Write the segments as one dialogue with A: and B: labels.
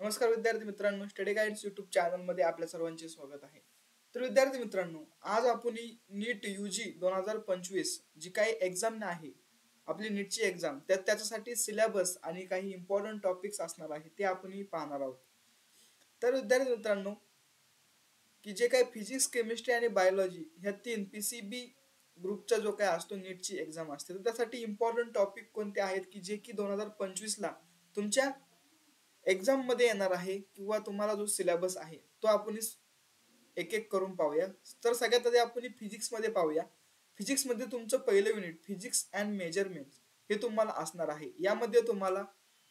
A: नमस्कार विद्यार्थी मित्रांनो, स्टडी गाईड्स यूट्यूब चॅनलमध्ये आपल्या सर्वांचे स्वागत आहे. तर विद्यार्थी मित्रांनो, आज आपण नीट यूजी 2025 जी काही एक्झाम आहे, आपली नीटची एक्झाम, त्याच्यासाठी सिलेबस आणि काही इम्पॉर्टंट टॉपिक्स असणार आहे ते आपण पाहणार आहोत. तर विद्यार्थी मित्रांनो, की जे काही फिजिक्स, केमिस्ट्री आणि बायोलॉजी ह्या तीन पीसीबी ग्रुपचा जो काही असतो नीटची एक्झाम असते, तर त्यासाठी इम्पॉर्टंट टॉपिक कोणते आहेत की जे की 2025 ला तुमच्या एक्झाम मध्ये येणार आहे किंवा तुम्हाला जो सिलेबस आहे तो आपण एक एक करून पाहूया. तर सगळ्यात आधी आपण फिजिक्स मध्ये पाहूया. फिजिक्स मध्ये तुमचं पहिलं युनिट फिजिक्स अँड मेजरमेंट हे तुम्हाला असणार आहे. यामध्ये तुम्हाला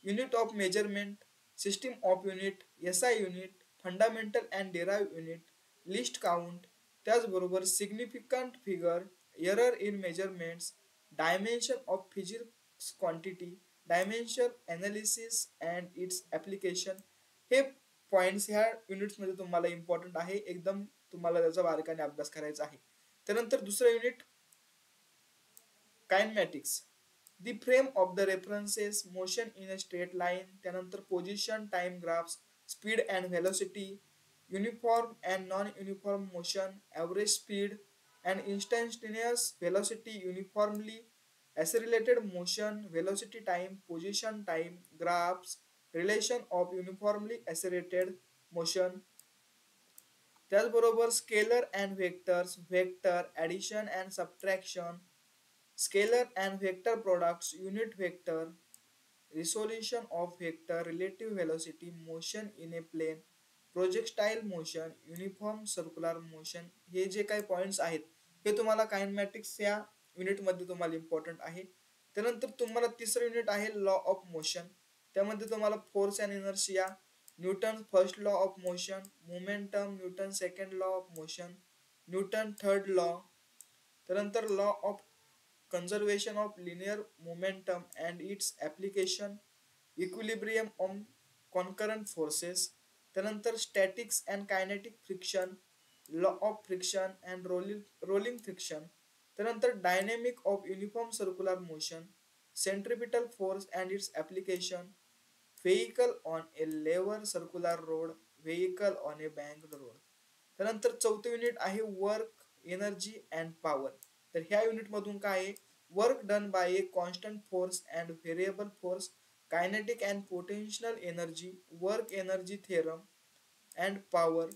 A: unit of measurement, system of unit, SI unit, fundamental and derive unit, least count, त्याचबरोबर significant figure, error in measurements, dimension of physics quantity, dimension analysis and its application हे points ह्या युनिट्समध्ये तुम्हाला इम्पॉर्टंट आहे. एकदम तुम्हाला त्याचा बारकाईने अभ्यास करायचा आहे. त्यानंतर दुसरं unit kinematics, the frame of the references, motion in a straight line, त्यानंतर position time graphs, speed and velocity, uniform and non uniform motion, average speed and instantaneous velocity uniformly, accelerated motion, velocity time, position time, graphs, relation of uniformly accelerated motion. त्याचबरोबर scalar and vectors, vector addition and subtraction, scalar and vector products, unit vector, resolution of vector, relative velocity, motion in a plane, projectile motion, uniform circular motion हे जे काही points आहेत हे तुम्हाला कायनमॅटिक्स या युनिटमध्ये तुम्हाला इम्पॉर्टंट आहे. त्यानंतर तुम्हाला तिसरं युनिट आहे लॉ ऑफ मोशन. त्यामध्ये तुम्हाला force and inertia, Newton first law of motion, momentum, Newton second law of motion, Newton third law, त्यानंतर law of conservation of linear momentum and its application, equilibrium on concurrent forces, त्यानंतर statics and kinetic friction, law of friction and rolling friction, त्यानंतर dynamic of uniform circular motion, centripetal force and its application, vehicle on a lever circular road, vehicle on a banked road. त्यानंतर चौथं unit आहे work, energy and power. तर ह्या unit मधून काय आहे, work done by a constant force and variable force, kinetic and potential energy, work energy theorem and power.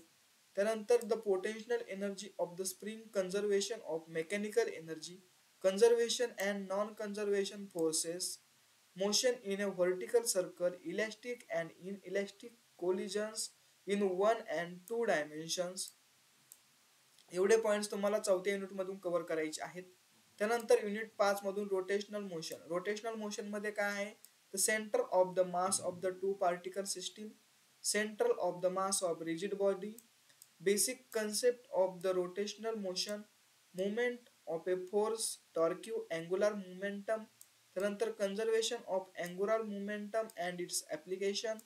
A: त्यानंतर the potential energy of the spring, conservation of mechanical energy, conservation and non conservation forces, motion in a vertical circle, elastic and in elastic collisions in 1 and 2 dimensions. एवढे points तुम्हाला चौथ्या unit मधून cover करायचे आहेत. त्यानंतर unit 5 मधून rotational motion. Rotational motion मध्ये काय आहे, the centre of the mass of the two particle system, central of the mass of rigid body, basic concept of the rotational motion, movement of a force, torque, angular momentum, त्यानंतर conservation of angular momentum and its application,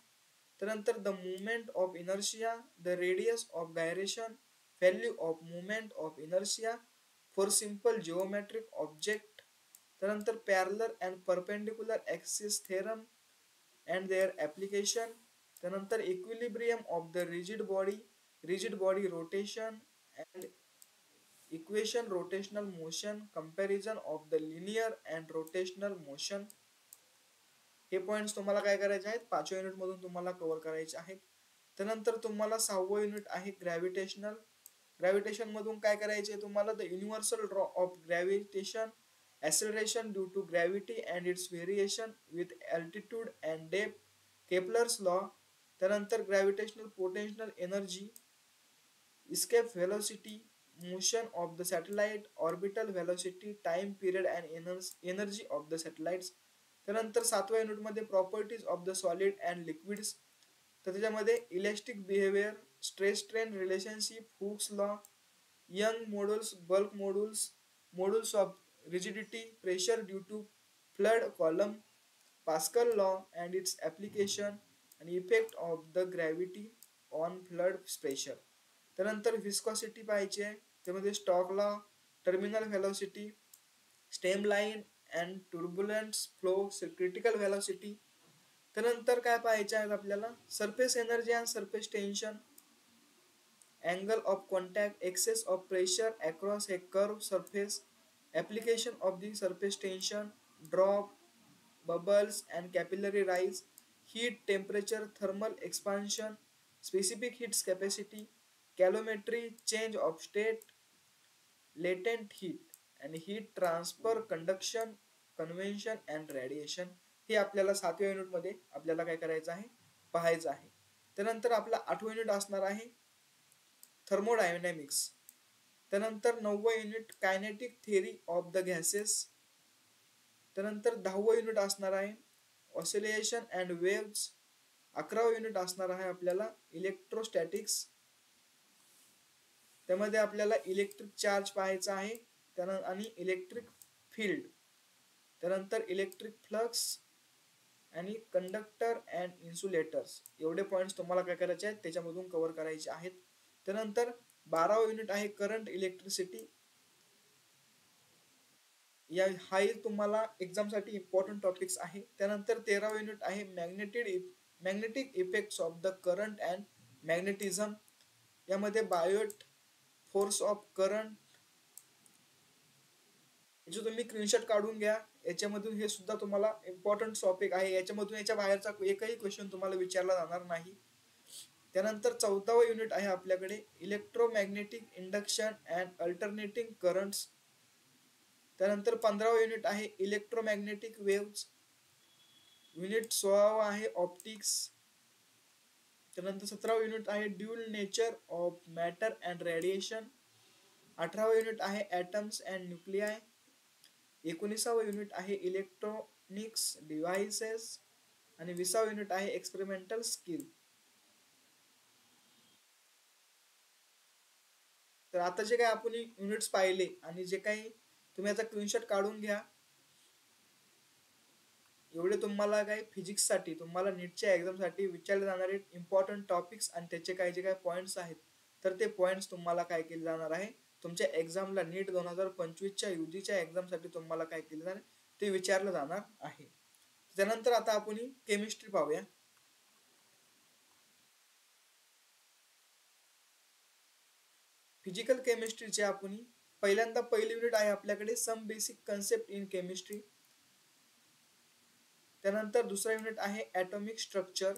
A: त्यानंतर the movement of inertia, the radius of gyration, value of movement of inertia for simple geometric object, त्यानंतर parallel and perpendicular axis theorem and their application, त्यानंतर equilibrium of the rigid body rotation and equation rotational motion, comparison of the linear and rotational motion. हे points तुम्हाला काय करायचे आहेत, पाचव्या unit मधून तुम्हाला कव्हर करायचे आहेत. त्यानंतर तुम्हाला 6वं युनिट आहे ग्रॅव्हिटेशनल. ग्रॅव्हिटेशन मधून काय करायचे, तुम्हाला the universal law of gravitation, acceleration due to gravity and its variation with altitude and depth, Kepler's law, त्यानंतर gravitational potential energy, escape velocity, motion of the satellite, orbital velocity, time period and energy of the satellites. त्यानंतर 7व्या युनिटमध्ये properties of the solid and liquids. तर त्याच्यामध्ये elastic behaviour, stress strain relationship, Hooke's law, Young modules, bulk modulus, modulus of rigidity, pressure due to fluid column, Pascal law and its application आणि effect of the gravity on fluid pressure. त्यानंतर viscosity पाहिजे, त्यामध्ये Stokes law, terminal velocity, streamline and turbulence flow, critical velocity, त्यानंतर काय पाहायचे आहेत आपल्याला, surface energy and surface tension, angle of contact, excess of pressure across a curved surface, application of the surface tension, drop, bubbles and capillary rise, heat, temperature, thermal expansion, specific heat capacity, calorimetry, change of state, latent heat and heat transfer, conduction, convection and radiation. हे आपल्याला 7व्या unit मध्ये आपल्याला काय करायचं आहे, पाहायचं आहे. त्यानंतर आपला 8वं युनिट असणार आहे थर्मोडायनॅमिक्स. त्यानंतर 9वं unit kinetic theory of the gases. त्यानंतर 10वं युनिट असणार आहे ऑसिलेशन अँड वेव्स. 11वं युनिट असणार आहे आपल्याला इलेक्ट्रोस्टॅटिक्स. त्यामध्ये आपल्याला इलेक्ट्रिक चार्ज पाहायचा आहे आणि इलेक्ट्रिक फील्ड. त्यानंतर इलेक्ट्रिक फ्लक्स आणि कंडक्टर अँड इन्सुलेटर्स. एवढे पॉईंट्स तुम्हाला काय करायचे आहेत त्याच्यामधून कव्हर करायचे आहेत. त्यानंतर 12वं युनिट आहे करंट इलेक्ट्रिसिटी. हाही तुम्हाला एक्झामसाठी इम्पॉर्टंट टॉपिक्स आहे. त्यानंतर 13वं युनिट आहे magnetic effects of the current and magnetism. यामध्ये बायोट, फोर्स ऑफ करंट, याचे तुम्ही स्क्रीनशॉट काढून घ्या. याच्यामधून हे सुद्धा तुम्हाला इम्पॉर्टंट टॉपिक आहे. याच्यामधून याच्या बाहेरचा एकही क्वेश्चन तुम्हाला विचारला जाणार नाही. त्यानंतर 14वं युनिट आहे आपल्याकडे electromagnetic induction and alternating currents. त्यानंतर 15वं युनिट आहे इलेक्ट्रोमॅग्नेटिक वेव्स. युनिट 16वं आहे ऑप्टिक्स. त्यानंतर 17वं युनिट आहे dual nature of matter and radiation. 18वं युनिट आहे ॲटम्स अँड न्यूक्लियाय. 19वं युनिट आहे इलेक्ट्रॉनिक्स डिव्हाइसेस आणि 20वं युनिट आहे एक्सपेरिमेंटल स्किल. तर आता जे काही आपण युनिट्स पाहिले आणि जे काही तुम्ही याचा स्क्रीनशॉट काढून घ्या. एवढे तुम्हाला काय फिजिक्ससाठी तुम्हाला नीटच्या एक्झामसाठी विचारले जाणारे इम्पॉर्टंट टॉपिक्स आणि त्याचे काही जे काही पॉईंट्स आहेत तर ते पॉईंट्स तुम्हाला काय केले जाणार आहे तुमच्या एक्झामला नीट 2025च्या UGच्या एक्झामसाठी तुम्हाला काय केले जाणार ते विचारलं जाणार आहे. त्यानंतर आता आपण केमिस्ट्री पाहूया. फिजिकल केमिस्ट्रीचे आपण पहिल्यांदा पहिलं युनिट आहे आपल्याकडे some basic concept in chemistry. त्यानंतर दुसरा युनिट आहे ॲटॉमिक स्ट्रक्चर.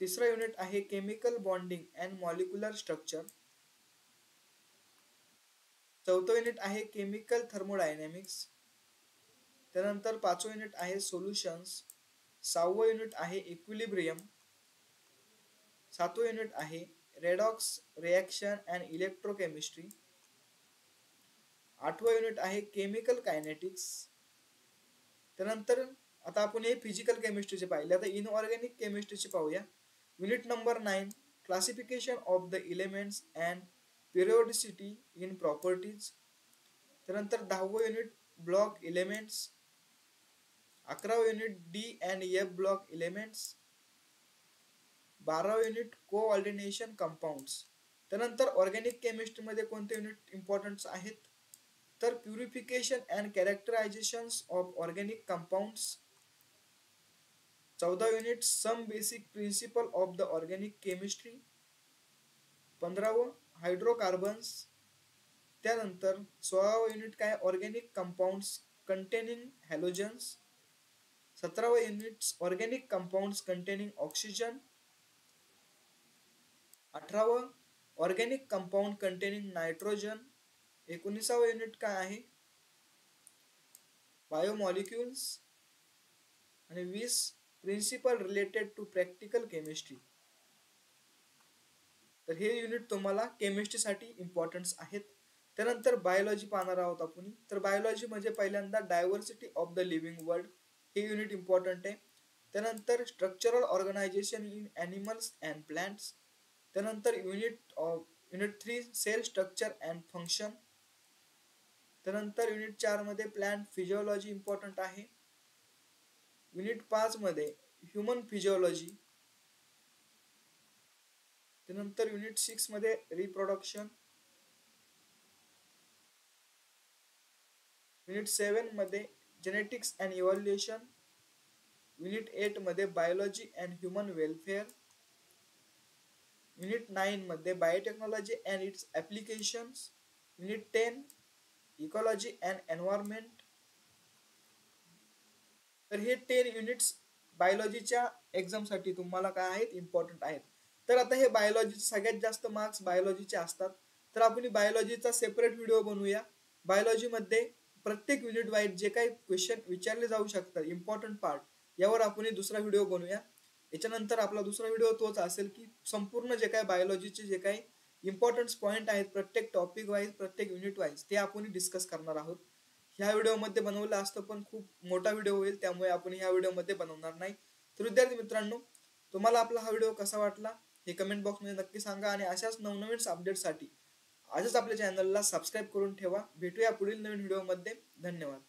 A: तिसरा युनिट आहे chemical bonding and molecular structure. चौथं युनिट आहे केमिकल थर्मोडायनॅमिक्स. त्यानंतर 5वं युनिट आहे सोल्युशन्स. 6वं युनिट आहे इक्विलिब्रियम. 7वं युनिट आहे रेडॉक्स रिॲक्शन अँड इलेक्ट्रोकेमिस्ट्री. 8वं युनिट आहे केमिकल कायनेटिक्स. त्यानंतर आता आपण हे फिजिकल केमिस्ट्रीचे पाहिले. आता इनऑर्गॅनिक केमिस्ट्रीचे पाहूया. Unit number 9 classification of the elements and periodicity in properties. त्यानंतर 10वं युनिट ब्लॉक एलिमेंट्स. 11वं unit D and F block elements. 12वं युनिट कोऑर्डिनेशन कंपाऊंड्स. त्यानंतर ऑर्गॅनिक केमिस्ट्रीमध्ये कोणते युनिट इम्पॉर्टंट आहेत तर purification and characterisations of organic compounds. 14वं unit some basic principle of the organic chemistry. 15वं हायड्रोकार्बन्स. त्यानंतर 16वं युनिट काय ऑर्गॅनिक कंपाऊंड्स कंटेनिंग हॅलोजन्स. 17वं unit organic compounds containing oxygen. 18वं organic compound containing nitrogen. 19वं unit काय आहे बायोमॉलिक्युल्स. आणि 20 principle related to practical chemistry. तर हे युनिट तुम्हाला केमिस्ट्रीसाठी इम्पॉर्टन्स आहेत. त्यानंतर बायोलॉजी पाहणार आहोत आपण. तर बायोलॉजी म्हणजे पहिल्यांदा diversity of the living world हे युनिट इम्पॉर्टंट आहे. त्यानंतर structural organisation in animals and plants. त्यानंतर unit 3 cell structure and function. त्यानंतर युनिट 4 मध्ये प्लांट फिजिओलॉजी इम्पॉर्टंट आहे. युनिट 5 मध्ये ह्युमन फिजिओलॉजी. त्यानंतर युनिट 6 मध्ये रिप्रोडक्शन. युनिट 7 मध्ये जेनेटिक्स अँड इव्हॉल्युशन. युनिट 8 मध्ये biology and human welfare, unit 9 मध्ये biotechnology and it's applications, unit 10 ecology and environment. तर हे 10 युनिट्स बायोलॉजीच्या एक्झामसाठी तुम्हाला काय आहेत, इम्पॉर्टंट आहेत. तर आता हे बायोलॉजी सगळ्यात जास्त मार्क्स बायोलॉजीचे असतात. तर आपण बायोलॉजीचा सेपरेट व्हिडिओ बनवूया. बायोलॉजीमध्ये प्रत्येक युनिट वाईज जे काही क्वेश्चन विचारले जाऊ शकतात, इम्पॉर्टंट पार्ट, यावर आपण दुसरा व्हिडिओ बनवूया. याच्यानंतर आपला दुसरा व्हिडिओ तोच असेल की संपूर्ण जे काही बायोलॉजीचे जे काही इम्पॉर्टंट पॉईंट आहेत प्रत्येक टॉपिक वाईज, प्रत्येक युनिट वाईज, ते आपण डिस्कस करणार आहोत. ह्या व्हिडिओमध्ये बनवलं असतं पण खूप मोठा व्हिडिओ होईल, त्यामुळे आपण ह्या व्हिडिओमध्ये बनवणार नाही. तर विद्यार्थी मित्रांनो, तुम्हाला आपला हा व्हिडिओ कसा वाटला हे कमेंट बॉक्समध्ये नक्की सांगा आणि अशाच नवनवीन अपडेटसाठी आजच आपल्या चॅनलला सबस्क्राईब करून ठेवा. भेटूया पुढील नवीन व्हिडिओमध्ये. धन्यवाद.